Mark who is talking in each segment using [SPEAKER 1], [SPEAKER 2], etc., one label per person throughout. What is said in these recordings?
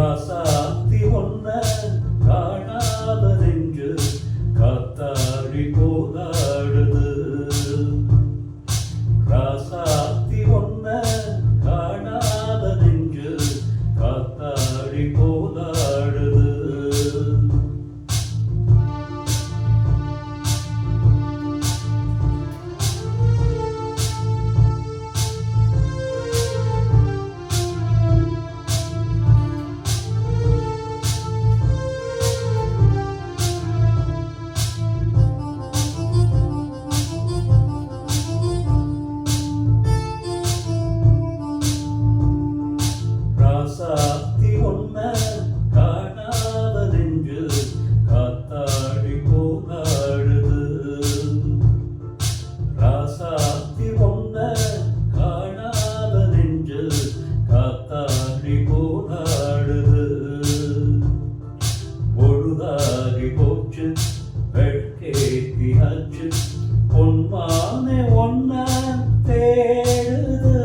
[SPEAKER 1] ராசாத்தி ஒன்ன காணாத நெஞ்சு காத்தாடி போதாடுது. ராசாத்தி ஒன்ன காணாத நெஞ்சு காத்தாடி போதாடுது. ராசாத்தி ஒன்ன காணாத நெஞ்சு காத்தாடி போதாடுது. ராசாத்தி ஒன்ன காணாத நெஞ்சு காத்தாடி போதாடுது. பொழுதாகி போச்சு வெட்கேத்தியாச்சு பொன்மானே ஒன்ன தேடுது.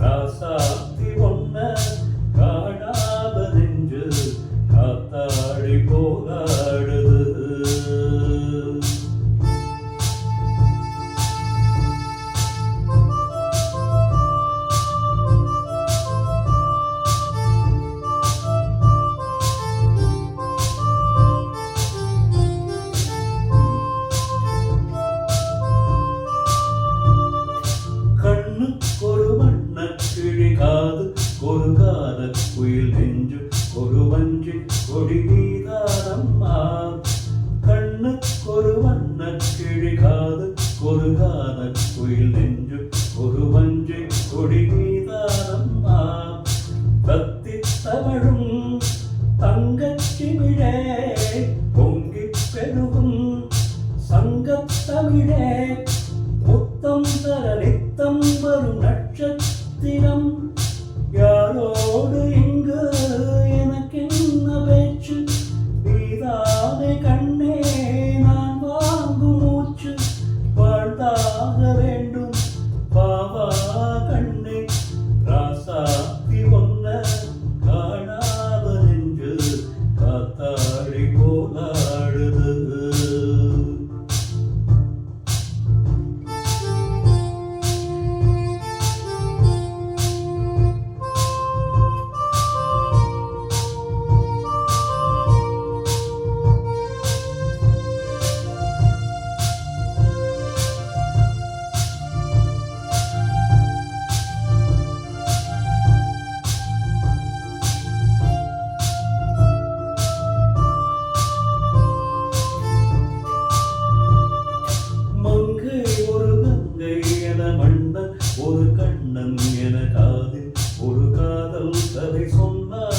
[SPEAKER 1] ராசாத்தி ஒன்ன காணாத நெஞ்சு காத்தாடி போராடுது. கண்ணுக்கொரு வண்ணக்கிளி காது ஒரு காத குயில் நெஞ்சு ஒரு வஞ்சி கொடி நீதானம்மா. கண்ணுக்கொரு வண்ணக்கிளி காது ஒரு காத குயில் நெஞ்சு ஒரு வஞ்சி கொடி நீதானம்மா. தத்தி தவழும் தங்கச்சிமிழே பொங்கி பெருகும் சங்கத்தமிழே முத்தம் தர நித்தம் வரும் நட்சத்திரம். யாரோடு இங்கு எனக்கென்ன பேச்சு நீதானே கண்ணே நான் வாங்கும் மூச்சு. வாழ்ந்தாக வேண்டும் பாவா கண்ணே. ராசாத்தி ஒன்ன காணாத நெஞ்சு காத்தாடி போலாடுது. ஒரு கண்ணன் என காதில் ஒரு காதல் கதை சொன்னார்.